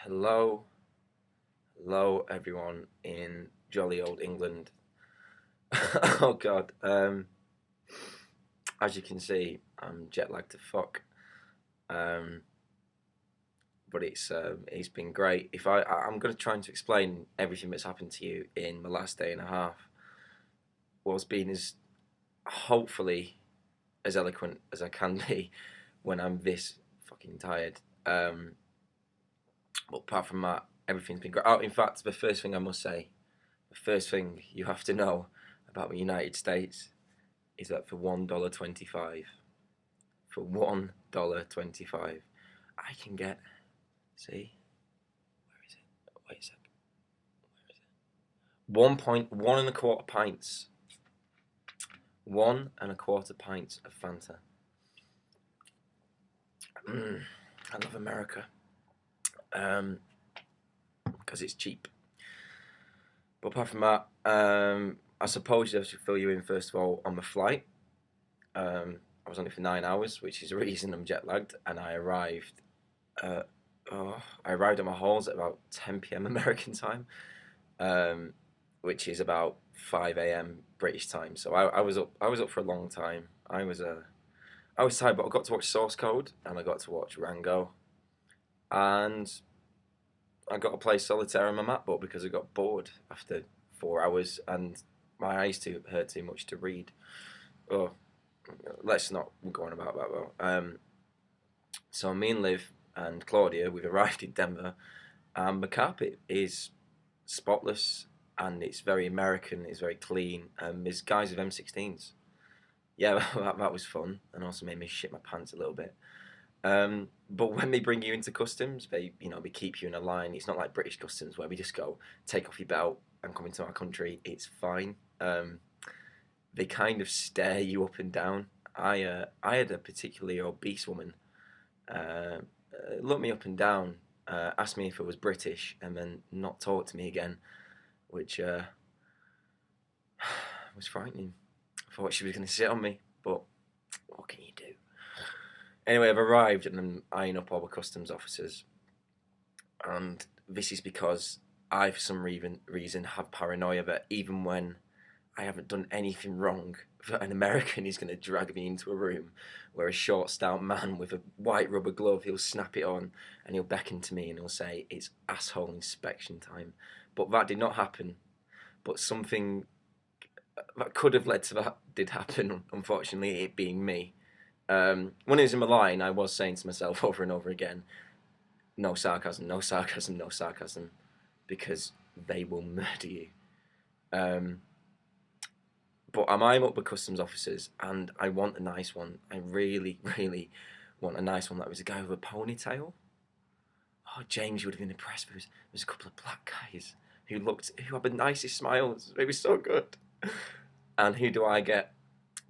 Hello, hello everyone in jolly old England. Oh God. As you can see, I'm jet lagged to fuck. Um, but it's been great. I'm gonna try to explain everything that's happened to you in the last day and a half. What's been as hopefully as eloquent as I can be when I'm this fucking tired. But apart from that, everything's been great. Oh, in fact, the first thing I must say, the first thing you have to know about the United States is that for $1.25, for $1.25, I can get. See, where is it? Wait a sec. Where is it? 1.1 and a quarter pints. 1 and a quarter pints of Fanta. I love America. Because it's cheap. But apart from that, I suppose I should fill you in first of all on the flight. I was only for 9 hours, which is the reason I'm jet lagged, and I arrived. I arrived at my halls at about 10 p.m. American time, which is about 5 a.m. British time. So I was up. I was up for a long time. I was tired, but I got to watch Source Code and I got to watch Rango, and I got to play solitaire on my MacBook because I got bored after 4 hours and my eyes hurt too much to read. Oh, let's not go on about that though. So me and Liv and Claudia, we've arrived in Denver, and the carpet is spotless and it's very American. It's very clean. There's guys with M16s. Yeah, that was fun, and also made me shit my pants a little bit. But when they bring you into customs, they keep you in a line. It's not like British customs where we just go take off your belt and come into our country. It's fine. They kind of stare you up and down. I had a particularly obese woman look me up and down, ask me if I was British, and then not talk to me again, which was frightening. I thought she was going to sit on me, but what can you do? Anyway, I've arrived and I'm eyeing up all the customs officers, and this is because I, for some reason, have paranoia that even when I haven't done anything wrong, that an American is going to drag me into a room where a short, stout man with a white rubber glove, he'll snap it on and he'll beckon to me and he'll say, "It's asshole inspection time." But that did not happen. But something that could have led to that did happen, unfortunately, it being me. When I was in my line, I was saying to myself over and over again, no sarcasm, no sarcasm, no sarcasm, because they will murder you. But I'm eyeing up with customs officers, and I want a nice one. I really, really want a nice one. That was a guy with a ponytail. Oh, James, you would have been impressed. There was a couple of black guys who had the nicest smiles. They were so good. And who do I get?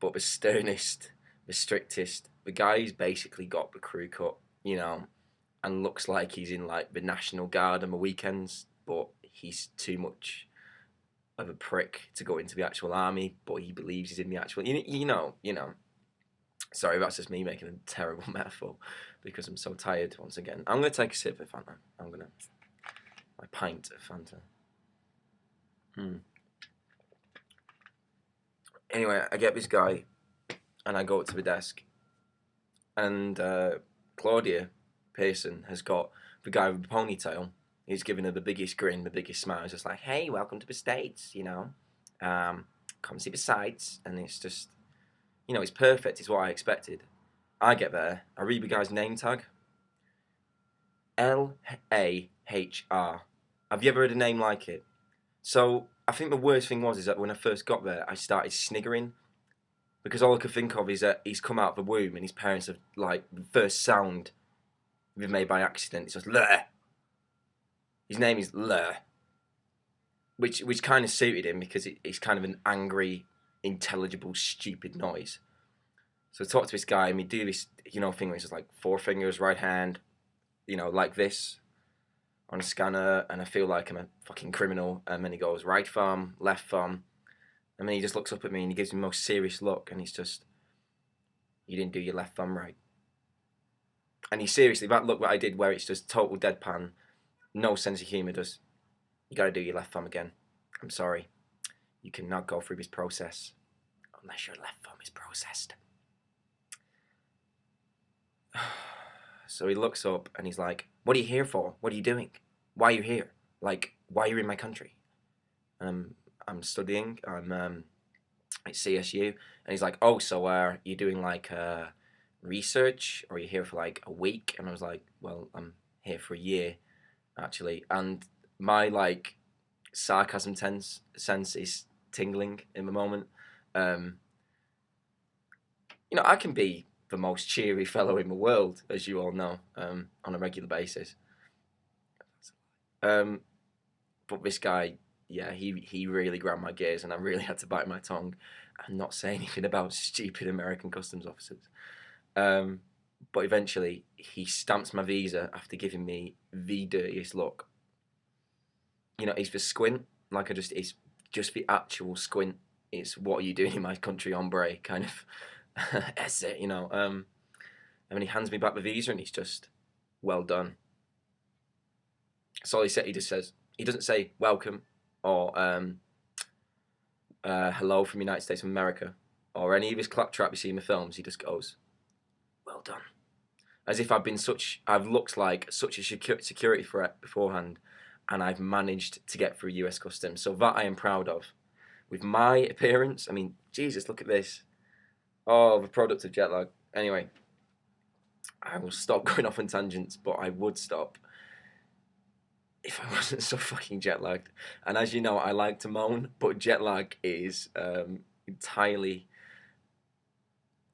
But the sternest, the strictest. The guy who's basically got the crew cut, and looks like he's in like the National Guard on the weekends, but he's too much of a prick to go into the actual army, but he believes he's in the actual. You know. Sorry, that's just me making a terrible metaphor because I'm so tired. Once again, I'm gonna take a sip of Fanta. My pint of Fanta. Anyway, I get this guy, and I go up to the desk, and Claudia Pearson has got the guy with the ponytail. He's giving her the biggest grin, the biggest smile. He's just like, "Hey, welcome to the States, come see the sights." And it's just, it's perfect. It's what I expected. I get there, I read the guy's name tag. Lahr. Have you ever heard a name like it? So I think the worst thing is that when I first got there, I started sniggering because all I could think of is that he's come out of the womb and his parents have, like, the first sound they've made by accident. It's just Lahr. His name is Lahr, which kind of suited him because it's kind of an angry, intelligible, stupid noise. So I talk to this guy and we do this, thing where it's just like 4 fingers, right hand, like this on a scanner, and I feel like I'm a fucking criminal. And then he goes right thumb, left thumb, and then he just looks up at me and he gives me the most serious look, and he's just, "You didn't do your left thumb right." And he seriously, that look that I did where it's just total deadpan, no sense of humour, does. You gotta do your left thumb again. I'm sorry. You cannot go through this process unless your left thumb is processed. So he looks up and he's like, what are you here for? What are you doing? Why are you here? Like, why are you in my country? I'm studying. I'm at CSU. And he's like, oh, so you're doing like research, or you're here for like a week? And I was like, well, I'm here for a year, actually. And my like sarcasm sense is tingling in the moment. You know, I can be the most cheery fellow in the world, as you all know, on a regular basis. But this guy, yeah, he really grabbed my gears, and I really had to bite my tongue and not say anything about stupid American customs officers. But eventually, he stamps my visa after giving me the dirtiest look. You know, it's the squint, like it's just the actual squint. It's, what are you doing in my country, hombre? Kind of, that's it, you know. And when he hands me back the visa, and he's just, well done. That's all he said. He just says, he doesn't say welcome or hello from the United States of America or any of his claptrap you see in the films. He just goes, well done. As if I've looked like such a security threat beforehand, and I've managed to get through US Customs. So that I am proud of. With my appearance, I mean, Jesus, look at this. Oh, the product of jet lag. Anyway, I will stop going off on tangents, but I would stop if I wasn't so fucking jet lagged. And as you know, I like to moan, but jet lag is entirely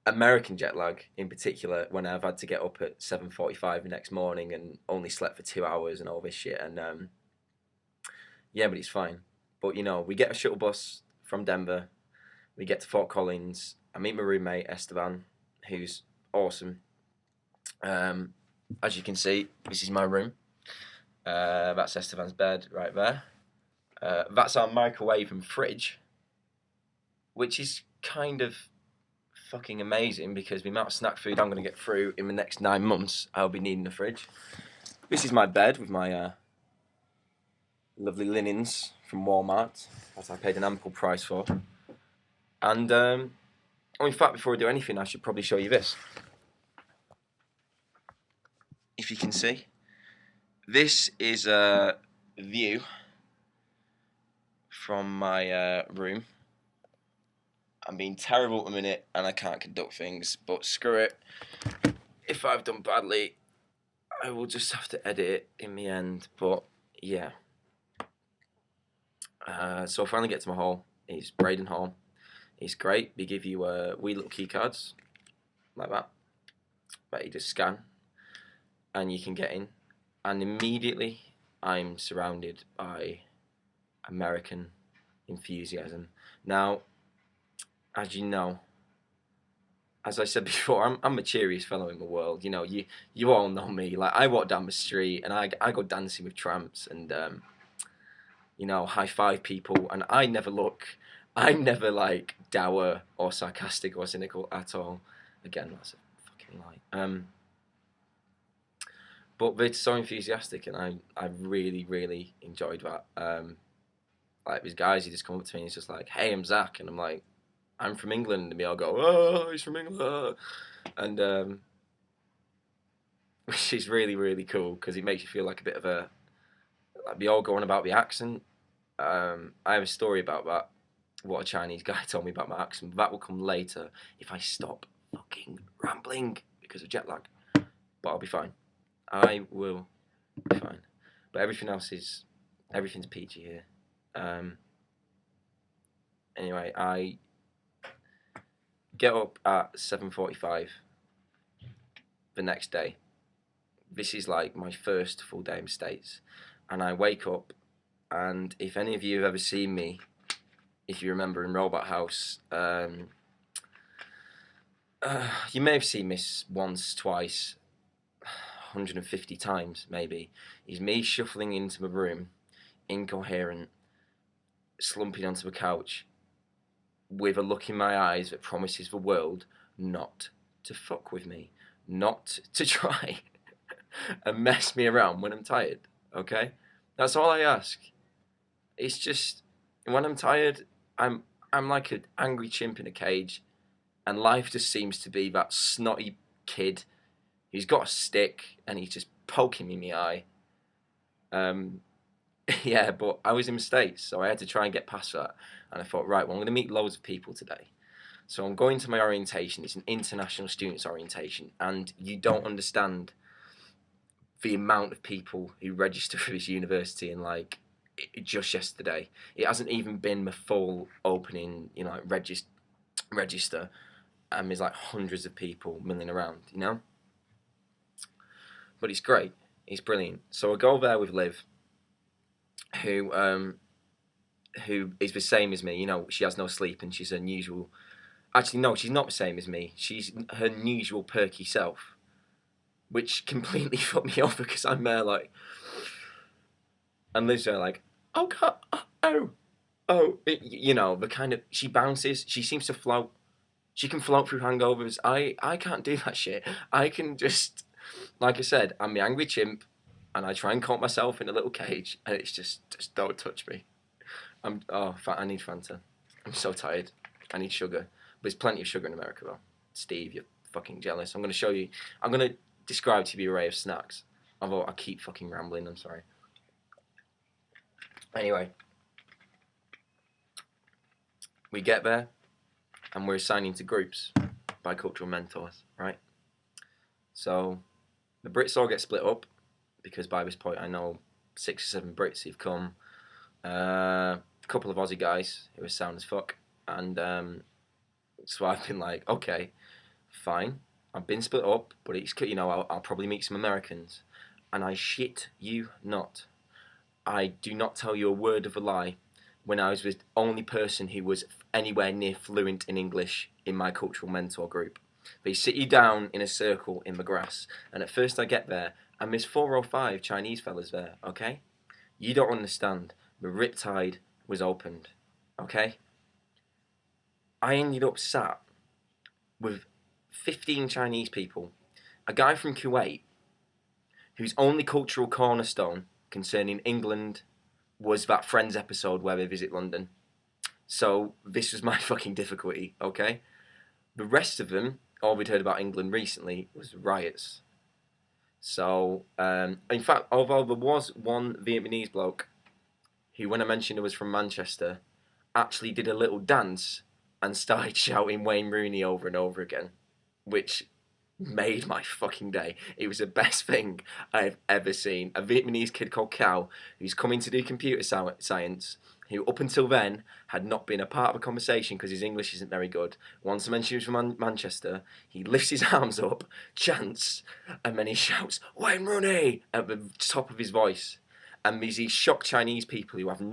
American jet lag, in particular, when I've had to get up at 7:45 the next morning and only slept for 2 hours and all this shit. And yeah, but it's fine. But you know, we get a shuttle bus from Denver, we get to Fort Collins. I meet my roommate Esteban, who's awesome. As you can see, this is my room. That's Esteban's bed right there. That's our microwave and fridge, which is kind of fucking amazing because the amount of snack food I'm going to get through in the next 9 months, I'll be needing a fridge. This is my bed with my lovely linens from Walmart that I paid an ample price for. And oh, in fact, before I do anything, I should probably show you this. If you can see, this is a view from my room. I'm being terrible at the minute and I can't conduct things, but screw it. If I've done badly, I will just have to edit it in the end. But yeah. So I finally get to my hall. It's Braden Hall. It's great. They give you wee little key cards like that you just scan and you can get in. And immediately I'm surrounded by American enthusiasm. Now, as you know, as I said before, I'm the cheeriest fellow in the world. You know, you all know me. Like, I walk down the street and I go dancing with tramps and you know, high five people, and I'm never like dour or sarcastic or cynical at all. Again, that's a fucking lie. But they're so enthusiastic, and I really, really enjoyed that. Like, these guys, he just come up to me and he's just like, hey, I'm Zach, and I'm like, I'm from England, and we all go, oh, he's from England, and which is really, really cool, because it makes you feel like a bit of a, like, we all go on about the accent. I have a story about that, what a Chinese guy told me about my accent. That will come later if I stop fucking rambling because of jet lag. But I'll be fine. I will be fine. But everything's PG here. Anyway, I get up at 7:45 the next day. This is like my first full day in the States. And I wake up, and if any of you have ever seen me, if you remember in Robot House, you may have seen this once, twice, 150 times maybe, is me shuffling into my room, incoherent, slumping onto the couch, with a look in my eyes that promises the world not to fuck with me, not to try and mess me around when I'm tired, okay? That's all I ask. It's just when I'm tired, I'm like an angry chimp in a cage, and life just seems to be that snotty kid who's got a stick and he's just poking me in the eye. Yeah, but I was in the States, so I had to try and get past that. And I thought, right, well, I'm going to meet loads of people today. So I'm going to my orientation. It's an international students orientation, and you don't understand the amount of people who register for this university. And like just yesterday, it hasn't even been the full opening, like register, and there's like hundreds of people milling around. But it's great. It's brilliant. So I go there with Liv, who is the same as me. She has no sleep and she's unusual. Actually, no, she's not the same as me. She's her usual perky self, which completely fucked me over because I'm there like, and Liv's there like, oh god, the kind of, she bounces. She seems to float. She can float through hangovers. I can't do that shit. I can just, like I said, I'm the angry chimp, and I try and coat myself in a little cage, and it's just don't touch me. I need Fanta. I'm so tired. I need sugar. But there's plenty of sugar in America, though. Steve, you're fucking jealous. I'm going to show you. I'm going to describe to you the array of snacks. Although I keep fucking rambling, I'm sorry. Anyway. We get there, and we're assigning to groups by cultural mentors, right? So the Brits all get split up, because by this point I know 6 or 7 Brits who've come. A couple of Aussie guys who are sound as fuck. And so I've been like, okay, fine. I've been split up, but it's, I'll probably meet some Americans. And I shit you not. I do not tell you a word of a lie. When I was the only person who was anywhere near fluent in English in my cultural mentor group. They sit you down in a circle in the grass, and at first I get there, and there's 4 or 5 Chinese fellas there, okay? You don't understand. The riptide was opened, okay? I ended up sat with 15 Chinese people, a guy from Kuwait, whose only cultural cornerstone concerning England was that Friends episode where they visit London. So this was my fucking difficulty, okay? The rest of them, all we'd heard about England recently was riots. So, in fact, although there was one Vietnamese bloke who, when I mentioned it was from Manchester, actually did a little dance and started shouting Wayne Rooney over and over again, which made my fucking day. It was the best thing I've ever seen. A Vietnamese kid called Cao, who's coming to do computer science, who up until then had not been a part of a conversation because his English isn't very good. Once I mentioned he was from Manchester, he lifts his arms up, chants, and then he shouts, Wayne Rooney, at the top of his voice. And there's these shocked Chinese people who have no